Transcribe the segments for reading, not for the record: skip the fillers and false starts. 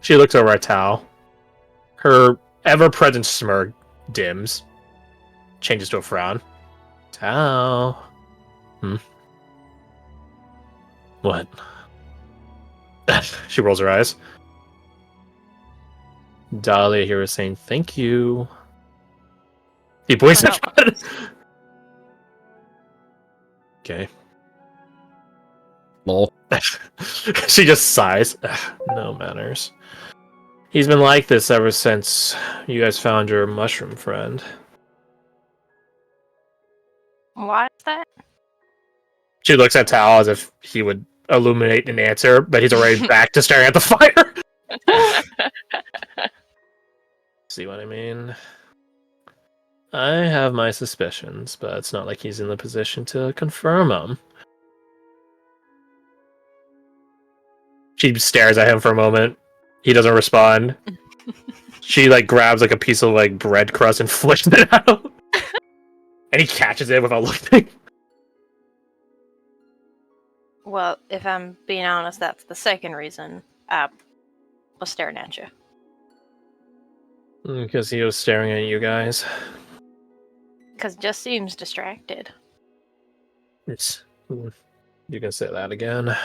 She looks over at Tal. Her ever-present smirk dims. Changes to a frown. Tal. What? She rolls her eyes. Dahlia here is saying thank you. You boys have Okay. Lol. She just sighs. No manners. He's been like this ever since you guys found your mushroom friend. Why is that? She looks at Tal as if he would illuminate an answer, but he's already back to staring at the fire. See what I mean? I have my suspicions, but it's not like he's in the position to confirm them. She stares at him for a moment. He doesn't respond. She grabs a piece of bread crust and flishes it out. And he catches it without looking. Well, if I'm being honest, that's the second reason I was staring at you. Because he was staring at you guys. Because just seems distracted. You can say that again.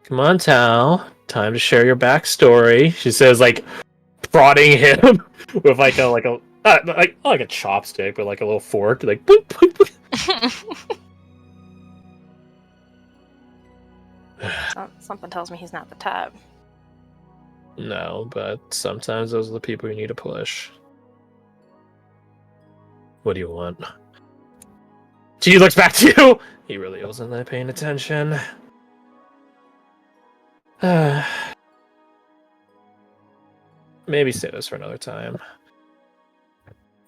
Come on, Tal. Time to share your backstory. She says, prodding him with a chopstick, but a little fork, boop, boop, boop. Something tells me he's not the type. No, but sometimes those are the people you need to push. What do you want? She looks back to you. He really wasn't paying attention. Maybe save this for another time.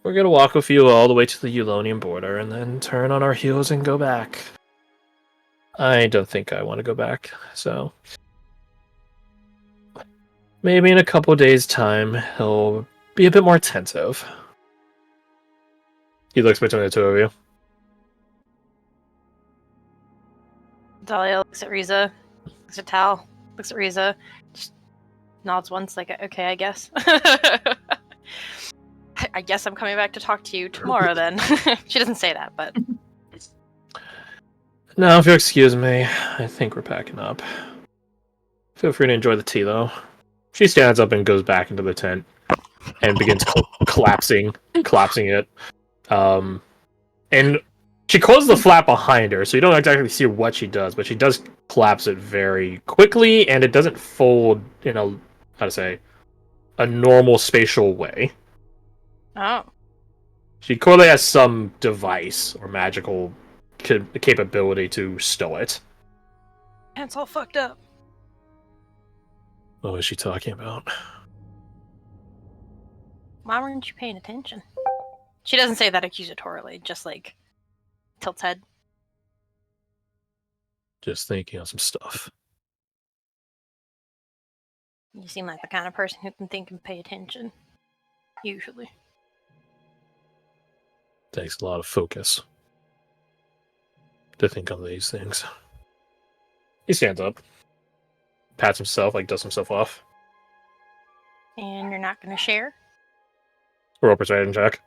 We're gonna walk with you all the way to the Eulonian border and then turn on our heels and go back. I don't think I want to go back, so... Maybe in a couple days' time, he'll be a bit more attentive. He looks between the two of you. Dahlia looks at Riza, looks at Tal, looks at Riza, just nods once, okay, I guess. I guess I'm coming back to talk to you tomorrow then. She doesn't say that, but... Now, if you'll excuse me, I think we're packing up. Feel free to enjoy the tea, though. She stands up and goes back into the tent and begins collapsing it. And she closes the flap behind her, so you don't exactly see what she does, but she does collapse it very quickly, and it doesn't fold in a normal spatial way. Oh. She clearly has some device or magical capability to stow it. And it's all fucked up. What was she talking about? Why weren't you paying attention? She doesn't say that accusatorily, just tilts head. Just thinking of some stuff. You seem like the kind of person who can think and pay attention. Usually. Takes a lot of focus to think of these things. He stands up, pats himself, dust himself off. And you're not going to share? Roll a persuasion check.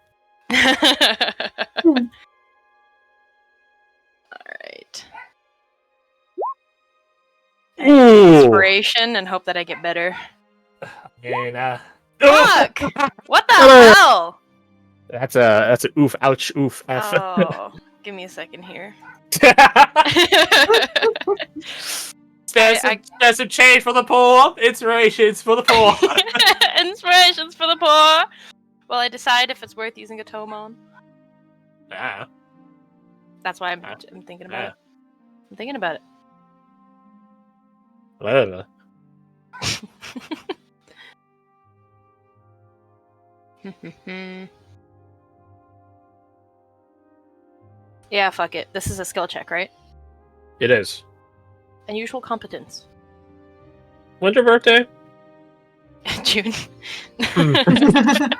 Alright. Ooh! Inspiration and hope that I get better. And, Fuck! What the hell? That's a oof, ouch, oof, F. Oh, give me a second here. There's some change for the poor. Inspirations for the poor. Inspirations for the poor. Well, I decide if it's worth using a tome on. Yeah. That's why I'm thinking about it. I'm thinking about it. Whatever. Yeah, fuck it. This is a skill check, right? It is. Unusual competence. When's your birthday? June. I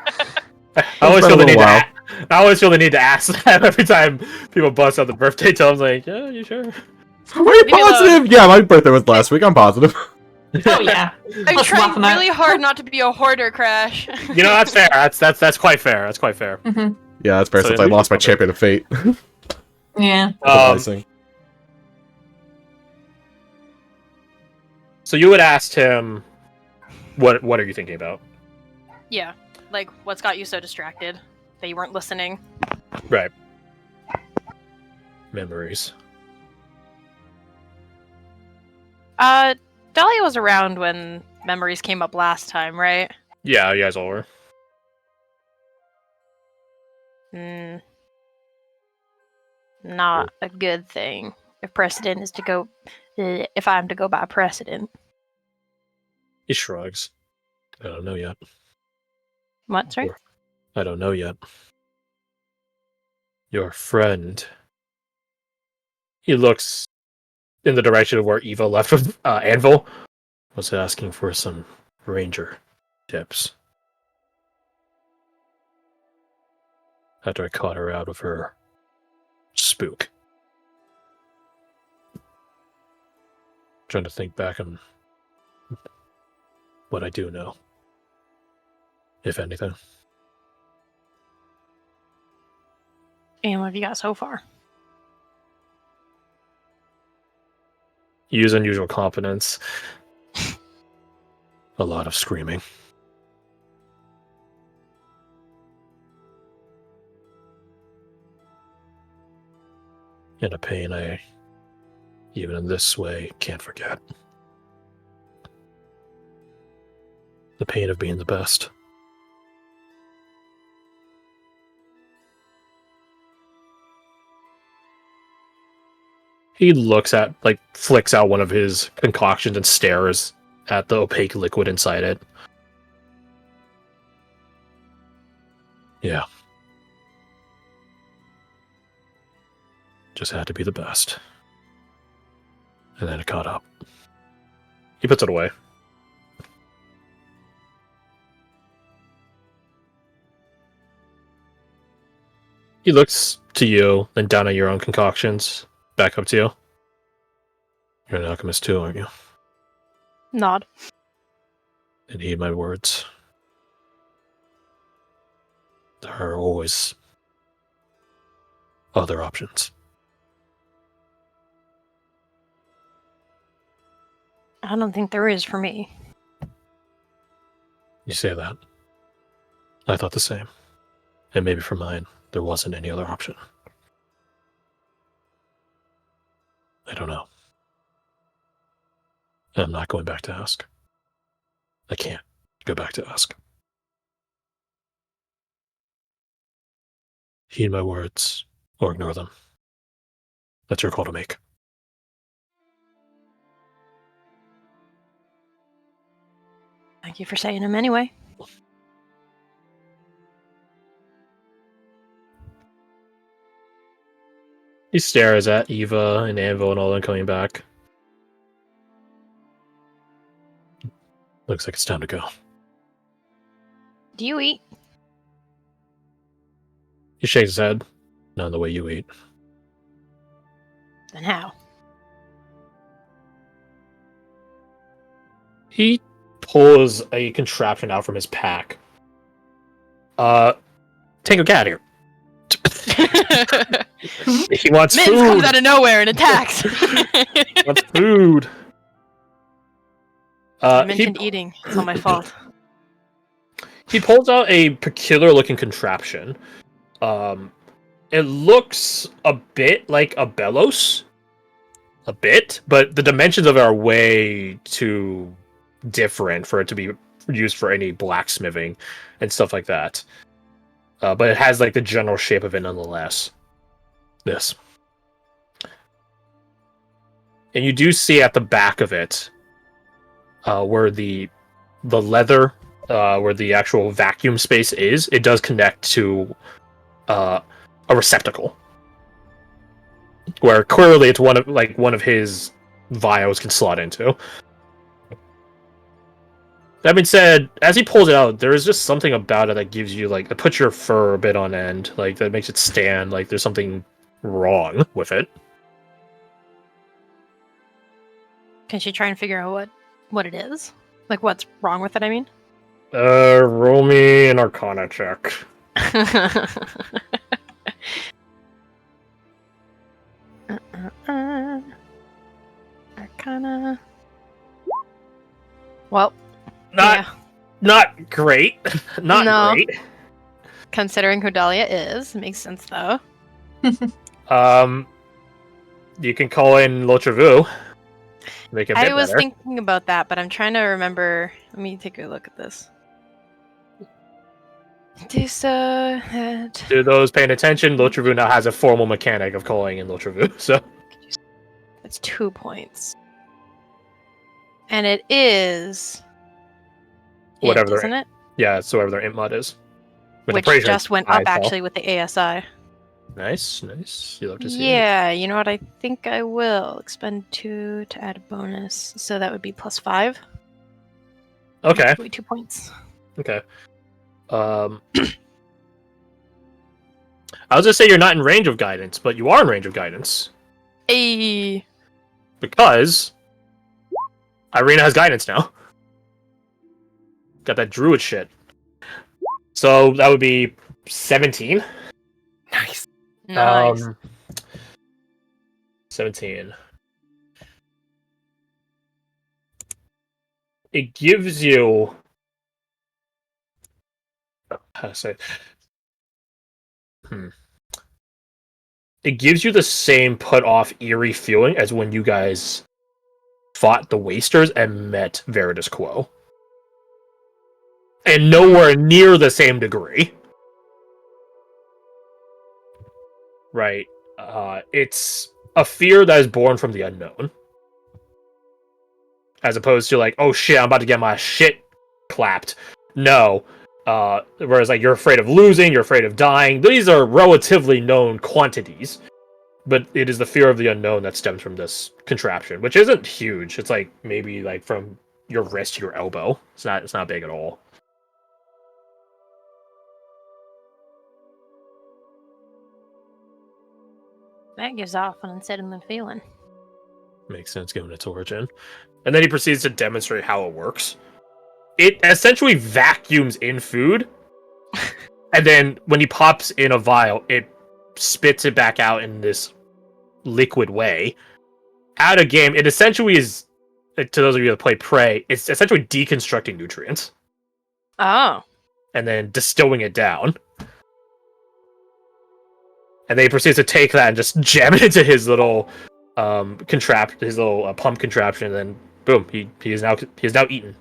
always feel the need to ask that every time people bust out the birthday. Tell them yeah, you sure? Are you positive? Yeah, my birthday was last week. I'm positive. Oh yeah. I'm Let's trying laugh at that. really hard not to be a hoarder, Crash. You know, that's fair. That's quite fair. That's quite fair. Mhm. Yeah, that's fair So since then I we lost my can cover- champion of fate. Yeah. Devising. So you would ask him, what are you thinking about? Yeah, like what's got you so distracted that you weren't listening? Right. Memories. Dahlia was around when memories came up last time, right? Yeah, you guys all were. Not a good thing. If precedent is to go, if I'm to go by precedent. He shrugs. I don't know yet. What, sorry? I don't know yet. Your friend. He looks in the direction of where Eva left with Anvil. Was asking for some ranger tips. After I caught her out of her spook. Trying to think back on what I do know. If anything. And what have you got so far? Use unusual confidence. A lot of screaming. And a pain I, even in this way, can't forget. The pain of being the best. He looks at, flicks out one of his concoctions and stares at the opaque liquid inside it. Yeah. Just had to be the best. And then it caught up. He puts it away. He looks to you, then down at your own concoctions, back up to you. You're an alchemist too, aren't you? Nod. And heed my words. There are always other options. I don't think there is for me. You say that. I thought the same. And maybe for mine, there wasn't any other option. I don't know. And I'm not going back to ask. I can't go back to ask. Heed my words or ignore them. That's your call to make. Thank you for saying them anyway. He stares at Eva and Anvil and all them coming back. Looks like it's time to go. Do you eat? He shakes his head. Not the way you eat. Then how? He pulls a contraption out from his pack. Tango Cat here. He wants Miz food. comes out of nowhere and attacks. He wants food. I He mentioned eating. It's not my fault. pulls out a peculiar looking contraption. It looks a bit like a bellows. A bit, but the dimensions of it are way too different for it to be used for any blacksmithing and stuff like that. But it has the general shape of it nonetheless. This. And you do see at the back of it where the leather, where the actual vacuum space is, it does connect to a receptacle. Where clearly it's one of his vials can slot into. That being said, as he pulls it out, there is just something about it that gives you it puts your fur a bit on end, that makes it stand like there's something wrong with it. Can she try and figure out what what it is? Like, what's wrong with it, I mean? Roll me an Arcana check. Arcana. Well, Not great. Not No. great. considering who Dahlia is, makes sense though. You can call in L'Autre Make it a bit I was better. thinking about that, but I'm trying to remember. Let me take a look at this. To those paying attention, L'Autre now has a formal mechanic of calling in L'Autre so It's 2 points. And it is whatever int, isn't it? Yeah, so whatever their int mod is. Which just went up actually with the ASI. Nice. You love to see it. Yeah, you know what? I think I will expend 2 to add a bonus, so that would be +5. Okay. 2 points. Okay. I was gonna say you're not in range of guidance, but you are in range of guidance. Hey. Because Irina has guidance now. Got that druid shit. So that would be 17. Nice. 17. It gives you how to say it gives you the same put off eerie feeling as when you guys fought the Wasters and met Veritas Quo. And nowhere near the same degree. Right. It's a fear that is born from the unknown. As opposed to like, oh shit, I'm about to get my shit clapped. No. Whereas like you're afraid of losing, you're afraid of dying. These are relatively known quantities. But it is the fear of the unknown that stems from this contraption, which isn't huge. It's like maybe like from your wrist to your elbow. It's not big at all. That gives off an unsettling feeling. Makes sense given its origin. And then he proceeds to demonstrate how it works. It essentially vacuums in food, and then when he pops in a vial, it spits it back out in this liquid way. Out of game, it essentially is, to those of you that play Prey, it's essentially deconstructing nutrients. Oh. And then distilling it down. And then he proceeds to take that and just jam it into his little pump contraption, and then boom, he is now eaten.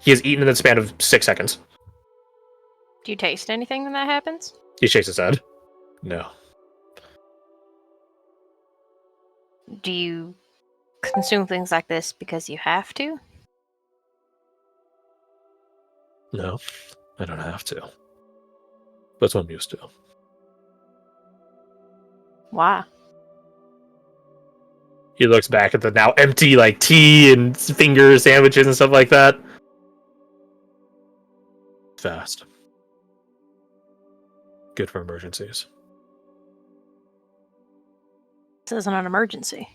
He is eaten in the span of 6 seconds. Do you taste anything when that happens? He shakes his head. No. Do you consume things like this because you have to? No, I don't have to. That's what I'm used to. Why? He looks back at the now empty like tea and finger sandwiches and stuff like that. Fast. Good for emergencies. This isn't an emergency.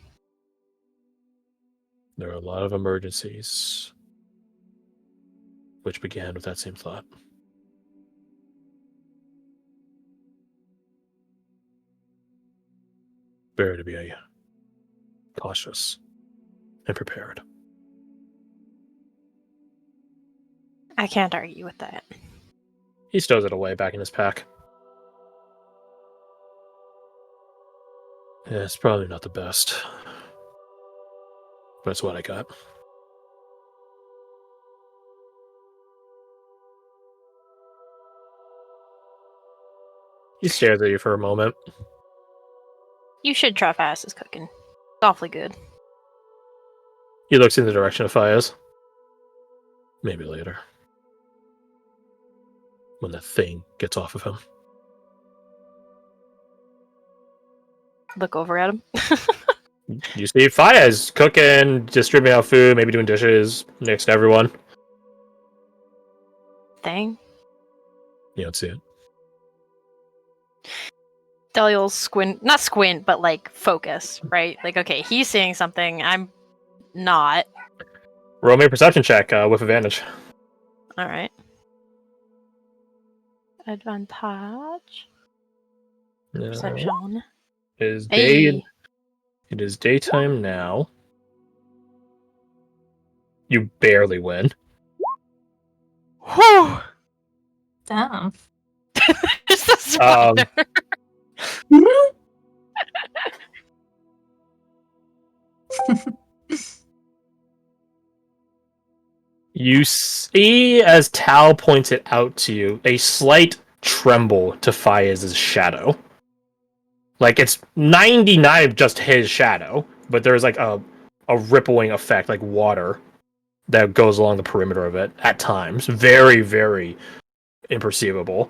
There are a lot of emergencies which began with that same thought. Better to be cautious and prepared. I can't argue with that. He stows it away back in his pack. Yeah, it's probably not the best, but it's what I got. He stares at you for a moment. You should try Fastest cooking. It's awfully good. He looks in the direction of Fayez. Maybe later. When that thing gets off of him. Look over at him. You see Fayez cooking, distributing out food, maybe doing dishes next to everyone. Dang. You don't see it. Dahlia'll squint, not squint, but like focus, right? Like, okay, he's seeing something, I'm not. Roll me a perception check with advantage. All right. Advantage. Perception. It is Hey. It is daytime now. You barely win. Whew. Damn. Just a spider. You see, as Tal points it out to you, a slight tremble to Fayez's shadow. Like, it's 99 just his shadow, but there's like a rippling effect, like water, that goes along the perimeter of it at times. Very, very imperceivable.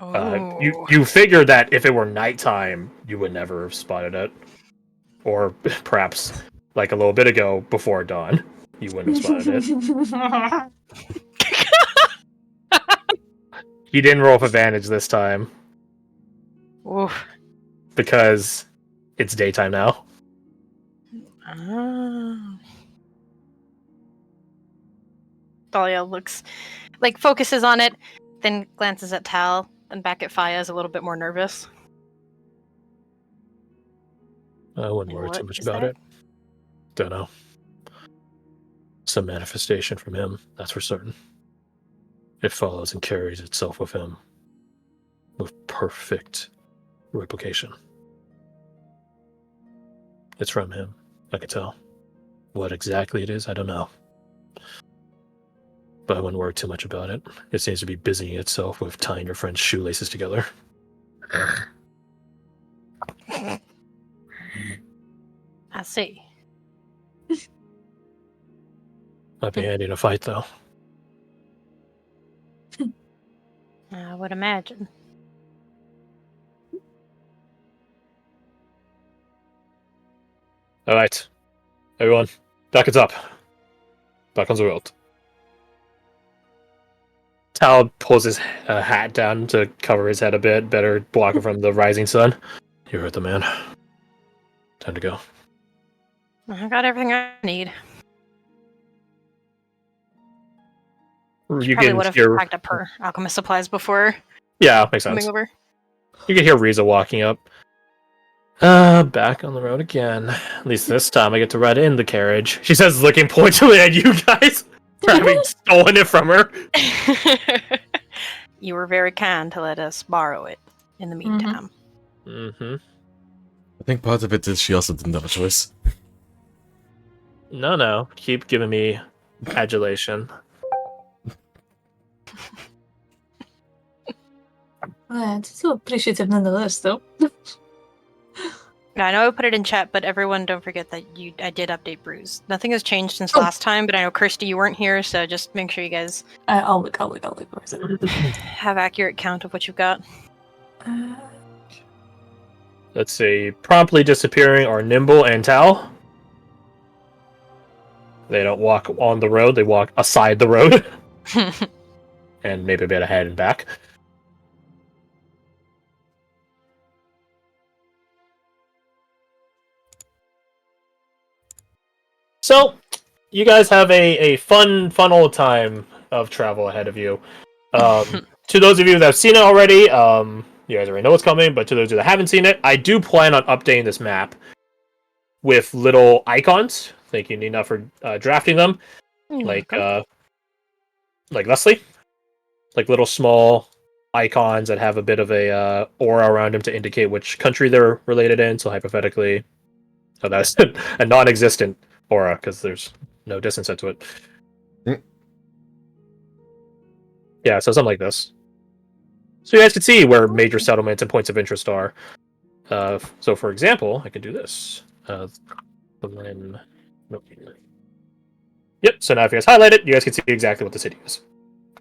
You figure that if it were nighttime, you would never have spotted it. Or perhaps, like a little bit ago, before dawn, you wouldn't have spotted it. He didn't roll with advantage this time. Oof. Because it's daytime now. Dahlia looks, like, focuses on it, then glances at Tal, and back at Fayez a little bit more nervous. I wouldn't And worry what too much is about that? it. Don't know. Some manifestation from him, that's for certain. It follows and carries itself with him. With perfect replication. It's from him, I can tell. What exactly it is, I don't know. But I wouldn't worry too much about it. It seems to be busying itself with tying your friend's shoelaces together. I see. Might be handy in a fight, though. I would imagine. Alright. Everyone, back it up. Back on the road. Tal pulls his hat down to cover his head a bit, better blocking from the rising sun. You heard the man. Time to go. I got everything I need. You Probably can would have hear... packed up her alchemist supplies before Yeah, makes sense. coming over. You can hear Riza walking up. Back on the road again. At least this time I get to ride in the carriage. She says, looking pointedly at you guys for having stolen it from her. You were very kind to let us borrow it in the meantime. Mm-hmm. I think part of it is she also didn't have a choice. No. Keep giving me adulation. It's still appreciative nonetheless, though. Yeah, I know I put it in chat, but everyone don't forget that I did update Bruise. Nothing has changed since last time, but I know Kirsty, you weren't here, so just make sure you guys I'll look. Where is it? have accurate count of what you've got. Let's see. Promptly disappearing are Nimble and Tal. They don't walk on the road, they walk aside the road. And maybe a bit ahead and back. So, you guys have a fun old time of travel ahead of you. To those of you that have seen it already, you guys already know what's coming, but to those of you that haven't seen it, I do plan on updating this map with little icons. Thank you, Nina, for drafting them. Like Leslie. Like little small icons that have a bit of a aura around them to indicate which country they're related in. So hypothetically, that's a non-existent aura because there's no distance to it. Yeah, so something like this. So you guys can see where major settlements and points of interest are. So for example, I can do this. Yep, so now if you guys highlight it, you guys can see exactly what the city is.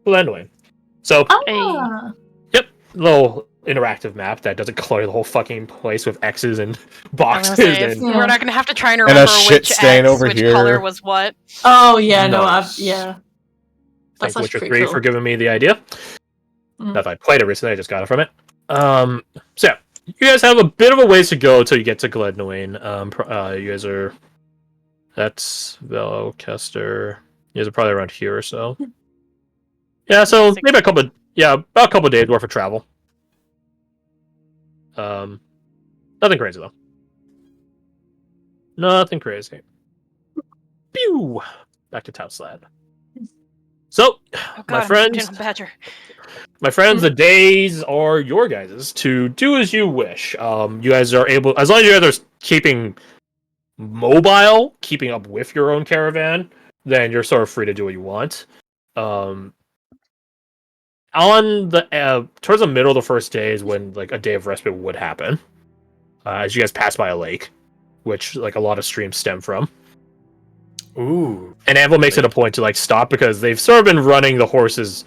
Glenwyn. So, yep, little interactive map that doesn't color the whole fucking place with X's and boxes. We're not gonna have to try and a remember shit which stain over which here. color was what. Oh yeah, Nice. yeah. Thank Witcher 3 for giving me the idea. If I played it recently, I just got it from it. So yeah, you guys have a bit of a ways to go until you get to Glednwyn. You guys are That's Velocester. You guys are probably around here or so. Yeah, so maybe about a couple of days worth of travel. Nothing crazy though. Nothing crazy. Pew! Back to Toutslad. So, Oh, God, my I'm friends, General Badger. the days are your guys's to do as you wish. You guys are able, as long as you guys are keeping mobile, keeping up with your own caravan, then you're sort of free to do what you want. On the towards the middle of the first day is when like a day of respite would happen, as you guys pass by a lake, which like a lot of streams stem from. Ooh. And Anvil makes it a point to like stop because they've sort of been running the horses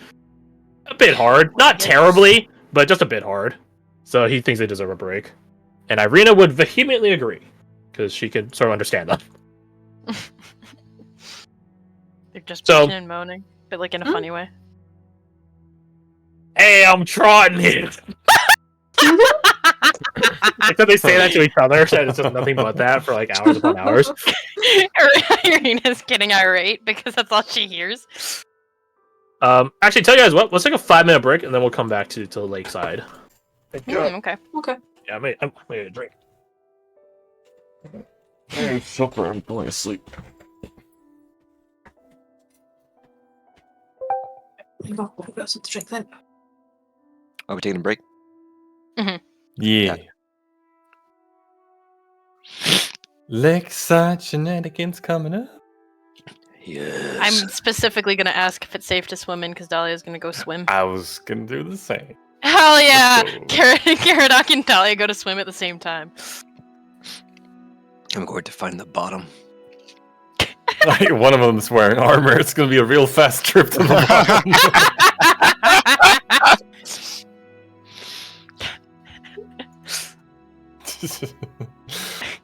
a bit hard, not terribly, but just a bit hard. So he thinks they deserve a break, and Irina would vehemently agree because she can sort of understand them. They're just So- bitching and moaning, but like in a funny way. Hey, I'm trotting here. Except they say that to each other, and it's just nothing but that for like hours upon hours. Irina's getting irate because that's all she hears. Actually, tell you guys what, let's take a 5-minute break and then we'll come back to Lakeside. Okay. Okay. Yeah, I made a drink. I'm supper. I'm going to sleep. You got something to drink then. Are we taking a break? Yeah. Lakeside shenanigans coming up. Yes. I'm specifically gonna ask if it's safe to swim in because Dahlia's gonna go swim. I was gonna do the same. Hell yeah! Let's go. Caradoc and Dahlia go to swim at the same time. I'm going to find the bottom. Like one of them's wearing armor. It's gonna be a real fast trip to the bottom.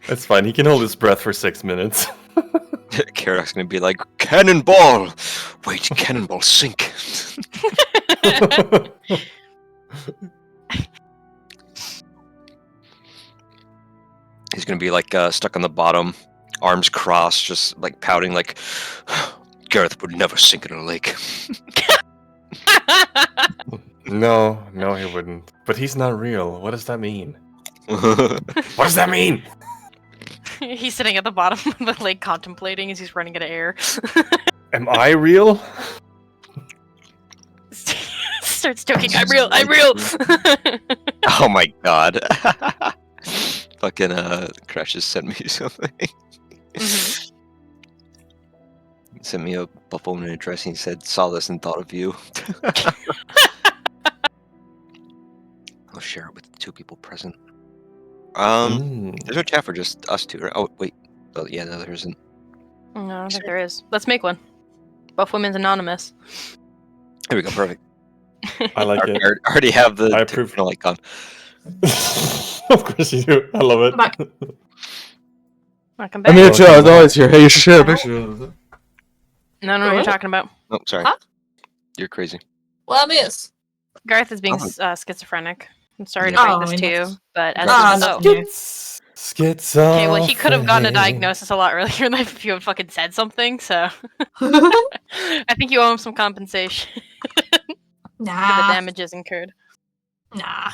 That's fine. He can hold his breath for 6 minutes. Karadoc's gonna be like, cannonball! Wait, cannonball sink. He's gonna be like stuck on the bottom, arms crossed, just like pouting like, Garth would never sink in a lake. No, he wouldn't. But he's not real. What does that mean? What does that mean? He's sitting at the bottom of the lake contemplating as he's running out of air. Am I real? Starts joking, I'm real! Oh my god. Fucking Crash just sent me something. Mhm. He sent me a phone address and he said, saw this and thought of you. I'll share it with the 2 people present. There's no chat for just us 2, right? Oh, wait. Oh, yeah, no, there isn't. No, I don't think there is. Let's make one. Buff Women's Anonymous. Here we go, perfect. I like it. I already have the I approve. icon. Of course you do. I love it. Back. Welcome I'm back. here too. I was always here. Hey, you should share a picture. No, I don't know what you're What? talking about. Oh, sorry. Huh? You're crazy. Well, I miss. Garth is being Oh. Schizophrenic. I'm sorry to Yeah. break this to you, but as Ah, no. no. Schizo. Okay, well, he could have gotten a diagnosis a lot earlier in life if you had fucking said something, so Nah. I think you owe him some compensation for the damages incurred. Nah.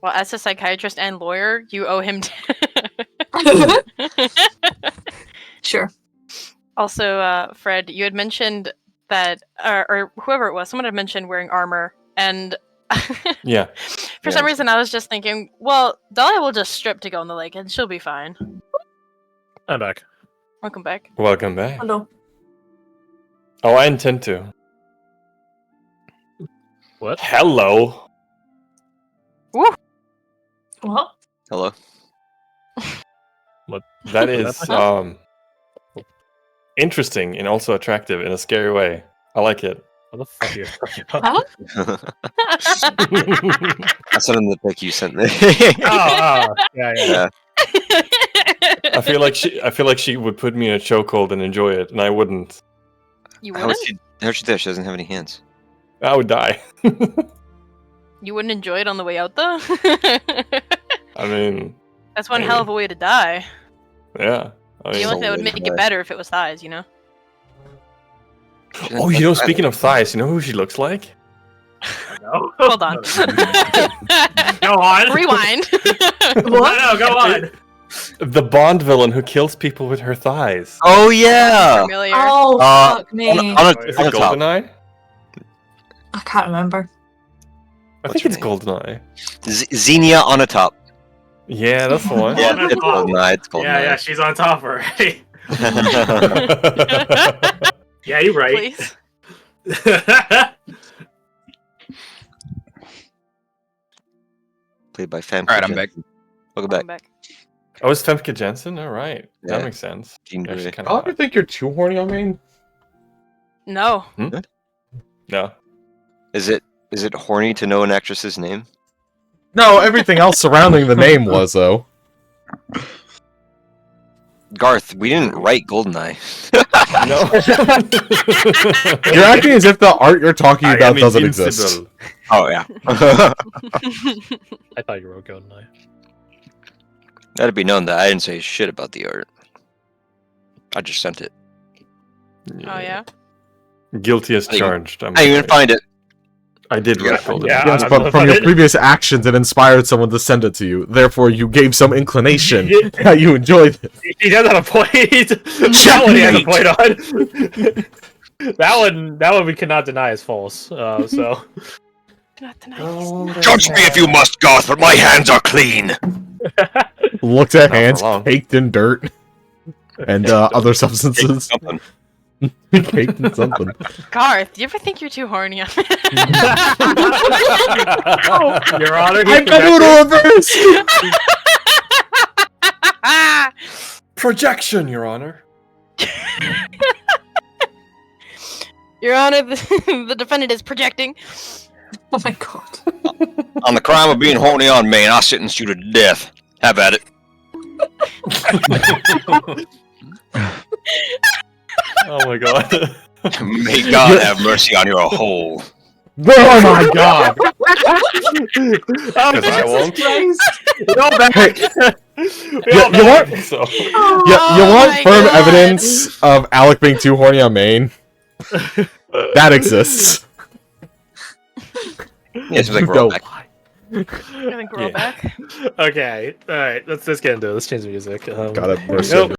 Well, as a psychiatrist and lawyer, you owe him. Sure. Also, Fred, you had mentioned that, or whoever it was, someone had mentioned wearing armor, and Yeah. for some reason I was just thinking, well, Dahlia will just strip to go in the lake and she'll be fine. I'm back. Welcome back. Welcome back. Hello. Oh, I intend to. What? Hello. What? Hello? That is interesting and also attractive in a scary way. I like it. What the fuck are you talking about? Huh? I sent him the pic you sent me. Oh, yeah. Yeah. I feel like she would put me in a chokehold and enjoy it, and I wouldn't. You How's wouldn't? she there? She doesn't have any hands. I would die. You wouldn't enjoy it on the way out, though? I mean, That's one hell of a way to die. yeah. I The only thing that would Solid, make right. it better if it was thighs, you know? Oh, you know, speaking of thighs, you know who she looks like? No. Hold on. Go on. Rewind. What? No, go on. The Bond villain who kills people with her thighs. Oh yeah. Familiar. Oh, fuck me. On Is a it top. Goldeneye? I can't remember. I What's think her it's Goldeneye. Xenia on a top. Yeah, that's the one. Yeah. Yeah, it's Goldeneye. It's Yeah, Goldeneye. she's on top already. Yeah, you're right. Please. Played by Famke. Alright, I'm back. Welcome Welcome back. back. Oh, it's Femke Jensen? Alright. That Yeah. makes sense. Jean Yeah, she's Grey. kinda Oh, hot. you think you're too horny on main? No. No. Is it horny to know an actress's name? No, everything else surrounding the name was though. Garth, we didn't write Goldeneye. No. You're acting as if the art you're talking I about am doesn't invincible. exist. Oh yeah. I thought you wrote Goldeneye. Let it be known that I didn't say shit about the art. I just sent it. Oh yeah. Guilty as I didn't- charged. I'm I didn't even afraid. find it. I did You write gotta- Goldeneye. Yeah. Yes, I but love from your it. previous actions, it inspired someone to send it to you. Therefore, you gave some inclination Yeah. that you enjoyed it. He does have a point. That one he has a point on. That one we cannot deny is false. So Not tonight. Judge me if you must, Garth, but my hands are clean. Looked at Not for hands long. caked in dirt and other substances. Something. Caked in something. Garth, do you ever think you're too horny? Your Honor, I'm going to reverse! Projection, Your Honor. Your Honor, the defendant is projecting. Oh my god. On the crime of being horny on Maine, I'll sentence you to death. Have at it. Oh my god. May God have mercy on your hole. Oh my god! Because I won't. Go back. You want- So. You Oh want my firm God. evidence of Alec being too horny on main? That exists. Yeah, it's like No. roll back. I think we're all Yeah. back. Okay. All right. Let's get into it. Let's change the music. Got it. Nope.